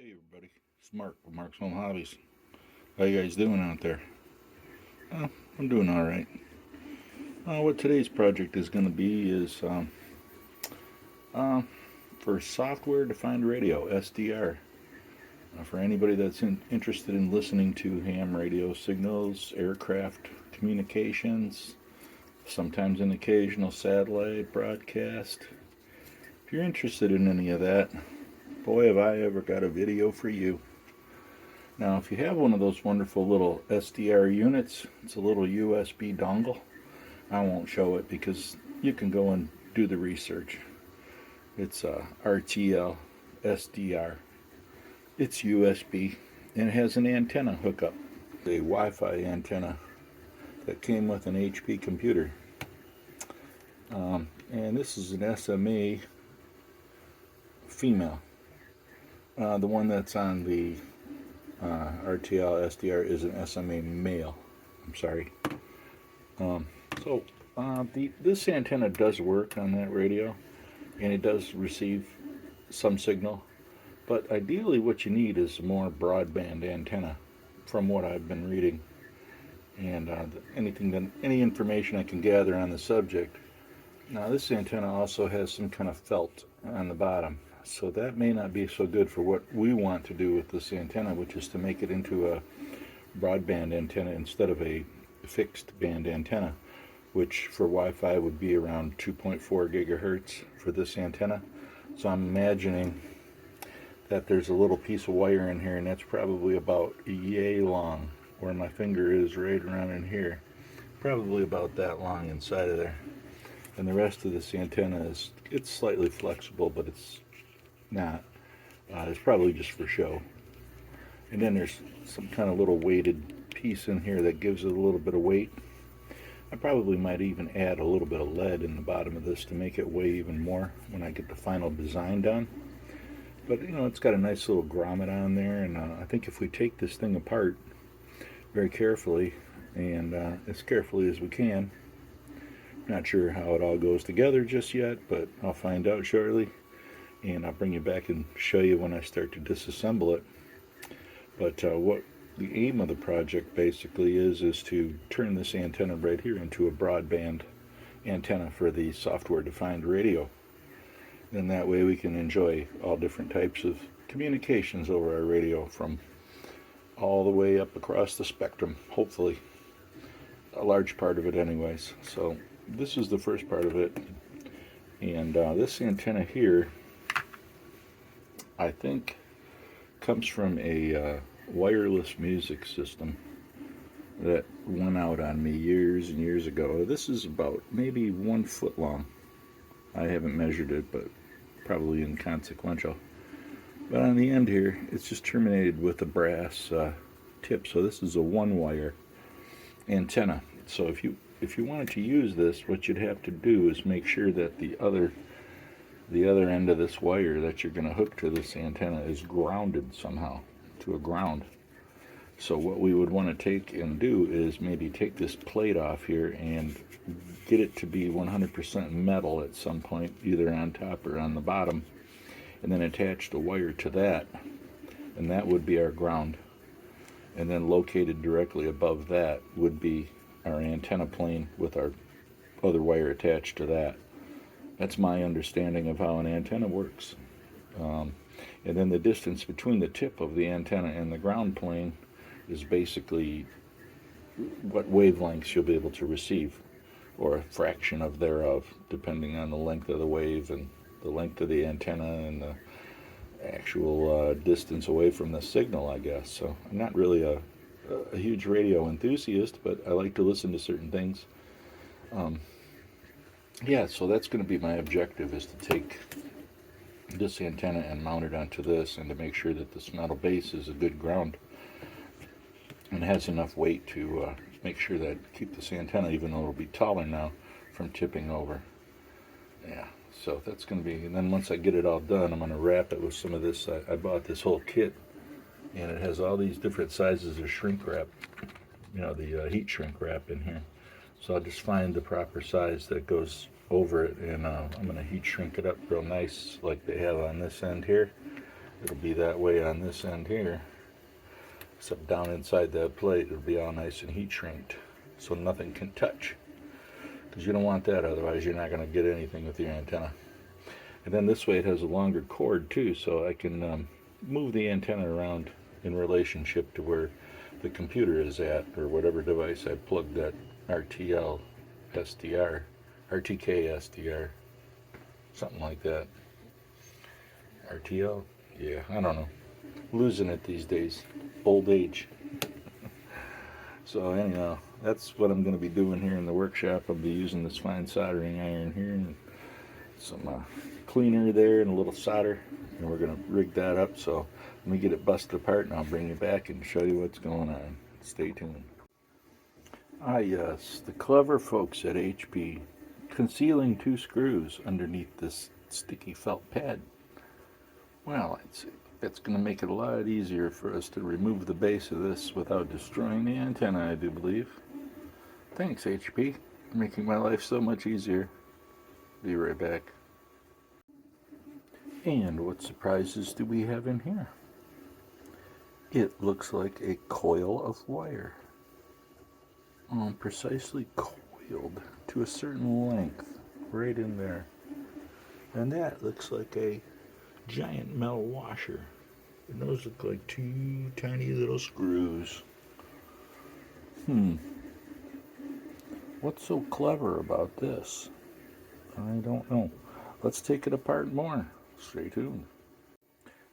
Hey everybody, it's Mark from Mark's Home Hobbies. How you guys doing out there? Uh, I'm doing all right. What today's project is going to be is uh, for software-defined radio (SDR). For anybody that's interested in listening to ham radio signals, aircraft communications, sometimes an occasional satellite broadcast. If you're interested in any of that, boy, have I ever got a video for you. Now, if you have one of those wonderful little SDR units, it's a little USB dongle. I won't show it because you can go and do the research. It's a RTL SDR. It's USB and it has an antenna hookup, a Wi-Fi antenna that came with an HP computer. And this is an SMA female. The one that's on the RTL SDR is an SMA male. I'm sorry. This antenna does work on that radio, and it does receive some signal. But ideally, what you need is a more broadband antenna, from what I've been reading, and any information I can gather on the subject. Now, this antenna also has some kind of felt on the bottom, so that may not be so good for what we want to do with this antenna, which is to make it into a broadband antenna instead of a fixed band antenna, which for Wi-Fi would be around 2.4 gigahertz for this antenna. So I'm imagining that there's a little piece of wire in here, and that's probably about yay long, where my finger is right around in here, probably about that long inside of there. And the rest of this antenna it's slightly flexible, but it's not. It's probably just for show. And then there's some kind of little weighted piece in here that gives it a little bit of weight. I probably might even add a little bit of lead in the bottom of this to make it weigh even more when I get the final design done. But it's got a nice little grommet on there, and I think if we take this thing apart very carefully, and as carefully as we can, not sure how it all goes together just yet, but I'll find out shortly, and I'll bring you back and show you when I start to disassemble it. But what the aim of the project basically is to turn this antenna right here into a broadband antenna for the software-defined radio. And that way we can enjoy all different types of communications over our radio from all the way up across the spectrum, hopefully. A large part of it anyways. So this is the first part of it. And this antenna here, I think, comes from a wireless music system that went out on me years and years ago. This is about maybe 1 foot long. I haven't measured it, but probably inconsequential. But on the end here, it's just terminated with a brass tip. So this is a one-wire antenna. So if you wanted to use this, what you'd have to do is make sure that the other end of this wire that you're going to hook to this antenna is grounded somehow to a ground. So what we would want to take and do is maybe take this plate off here and get it to be 100% metal at some point, either on top or on the bottom, and then attach the wire to that, and that would be our ground. And then located directly above that would be our antenna plane with our other wire attached to that. That's my understanding of how an antenna works. And then the distance between the tip of the antenna and the ground plane is basically what wavelengths you'll be able to receive, or a fraction of thereof, depending on the length of the wave and the length of the antenna and the actual distance away from the signal, I guess. So I'm not really a huge radio enthusiast, but I like to listen to certain things. Yeah, so that's going to be my objective, is to take this antenna and mount it onto this, and to make sure that this metal base is a good ground and has enough weight to make sure that keep this antenna, even though it'll be taller now, from tipping over. Yeah, so that's going to be, and then once I get it all done, I'm going to wrap it with some of this. I bought this whole kit, and it has all these different sizes of shrink wrap, the heat shrink wrap in here. So I'll just find the proper size that goes over it, and I'm going to heat shrink it up real nice like they have on this end here, It'll be that way on this end here. Except down inside that plate, it'll be all nice and heat shrinked, so nothing can touch. Because you don't want that, otherwise you're not going to get anything with your antenna. And then this way it has a longer cord too, so I can move the antenna around in relationship to where the computer is at, or whatever device I plugged that RTL SDR, RTK SDR, something like that. RTL? Yeah, I don't know. Losing it these days. Old age. So anyhow, that's what I'm going to be doing here in the workshop. I'll be using this fine soldering iron here and some cleaner there and a little solder, and we're going to rig that up. So let me get it busted apart and I'll bring you back and show you what's going on. Stay tuned. Ah yes, the clever folks at HP concealing 2 screws underneath this sticky felt pad. Well, it's going to make it a lot easier for us to remove the base of this without destroying the antenna, I do believe. Thanks, HP, for making my life so much easier. Be right back. And what surprises do we have in here? It looks like a coil of wire. Precisely coiled to a certain length, right in there. And that looks like a giant metal washer. And those look like 2 tiny little screws. What's so clever about this? I don't know. Let's take it apart more. Stay tuned.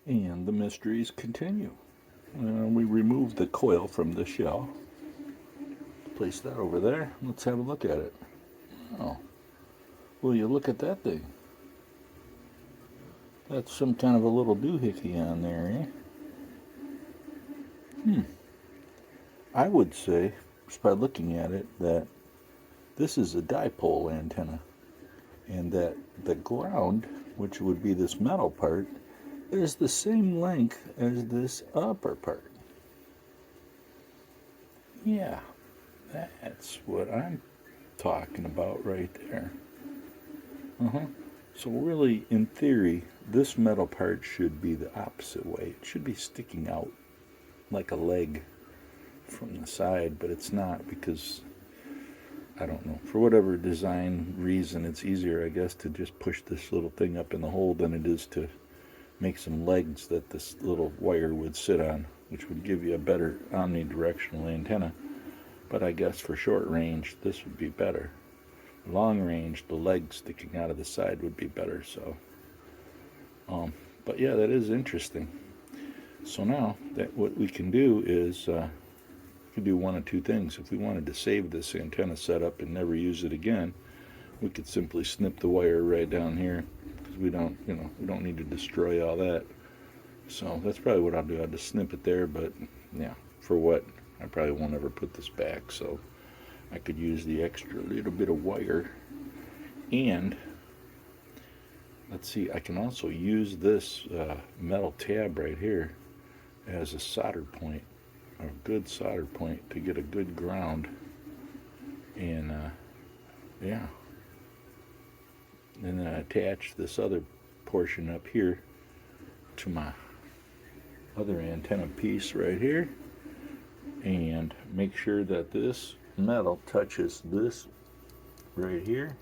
And the mysteries continue. We removed the coil from the shell. Place that over there. Let's have a look at it. Oh, will you look at that thing? That's some kind of a little doohickey on there, eh? I would say, just by looking at it, that this is a dipole antenna, and that the ground, which would be this metal part, is the same length as this upper part. Yeah, that's what I'm talking about right there. So really, in theory, this metal part should be the opposite way. It should be sticking out like a leg from the side, but it's not, because, I don't know, for whatever design reason, it's easier, I guess, to just push this little thing up in the hole than it is to make some legs that this little wire would sit on, which would give you a better omnidirectional antenna. But I guess for short range, this would be better. Long range, the legs sticking out of the side would be better. So, but yeah, that is interesting. So now that what we can do is we can do one of 2 things. If we wanted to save this antenna setup and never use it again, we could simply snip the wire right down here, because we don't need to destroy all that. So that's probably what I'll do. I'll just snip it there. But yeah, for what? I probably won't ever put this back. So I could use the extra little bit of wire. And let's see, I can also use this metal tab right here as a solder point, a good solder point, to get a good ground. And yeah, and then I attach this other portion up here to my other antenna piece right here, and make sure that this metal touches this right here.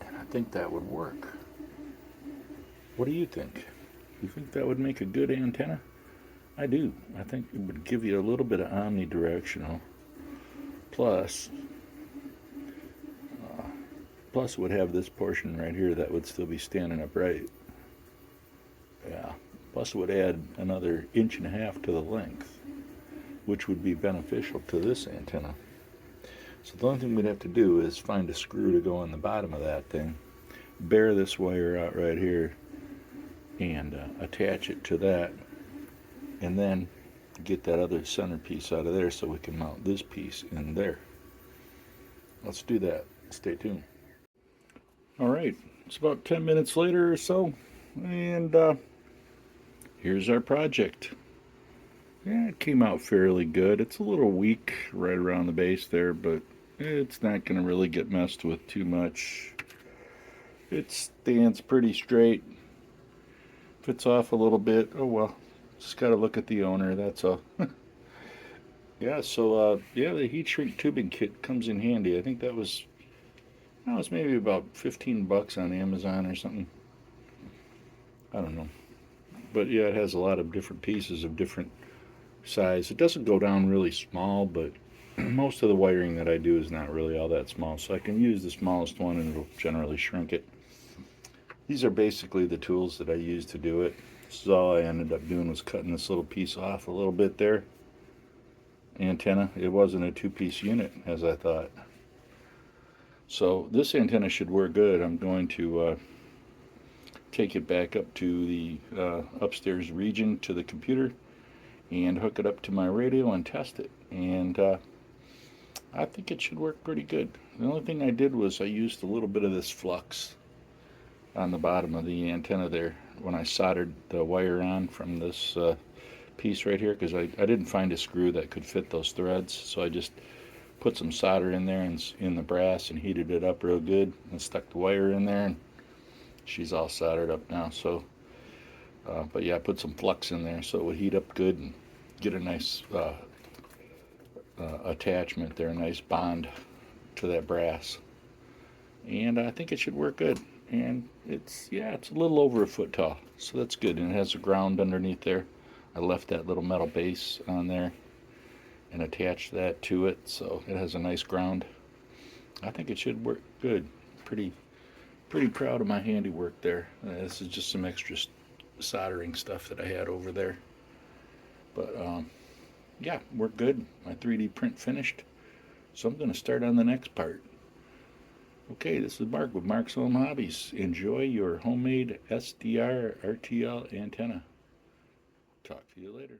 And I think that would work. What do you think? You think that would make a good antenna? I do. I think it would give you a little bit of omnidirectional. Plus it would have this portion right here that would still be standing upright. Yeah. Plus it would add another 1.5 inches to the length, which would be beneficial to this antenna. So the only thing we'd have to do is find a screw to go on the bottom of that thing, bare this wire out right here, and attach it to that, and then get that other centerpiece out of there so we can mount this piece in there. Let's do that. Stay tuned. All right, it's about 10 minutes later or so, and here's our project. Yeah, it came out fairly good. It's a little weak right around the base there, but it's not going to really get messed with too much. It stands pretty straight. If it's off a little bit, oh well. Just got to look at the owner, that's all. Yeah, so yeah, the heat shrink tubing kit comes in handy. I think that was maybe about 15 bucks on Amazon or something. I don't know. But yeah, it has a lot of different pieces of different size. It doesn't go down really small, but most of the wiring that I do is not really all that small. So I can use the smallest one and it'll generally shrink it. These are basically the tools that I use to do it. This is all I ended up doing, was cutting this little piece off a little bit there. Antenna. It wasn't a two-piece unit as I thought. So this antenna should work good. I'm going to take it back up to the upstairs region to the computer and hook it up to my radio and test it. And I think it should work pretty good. The only thing I did was I used a little bit of this flux on the bottom of the antenna there when I soldered the wire on from this piece right here, because I didn't find a screw that could fit those threads, so I just put some solder in there and in the brass and heated it up real good and stuck the wire in there, and she's all soldered up now. So but yeah, I put some flux in there so it would heat up good and get a nice attachment there, a nice bond to that brass. And I think it should work good. And it's a little over a foot tall, so that's good. And it has a ground underneath there. I left that little metal base on there and attached that to it, so it has a nice ground. I think it should work good. Pretty proud of my handiwork there. This is just some extra soldering stuff that I had over there. But yeah, worked good. My 3D print finished. So I'm going to start on the next part. Okay, this is Mark with Mark's Home Hobbies. Enjoy your homemade SDR RTL antenna. Talk to you later.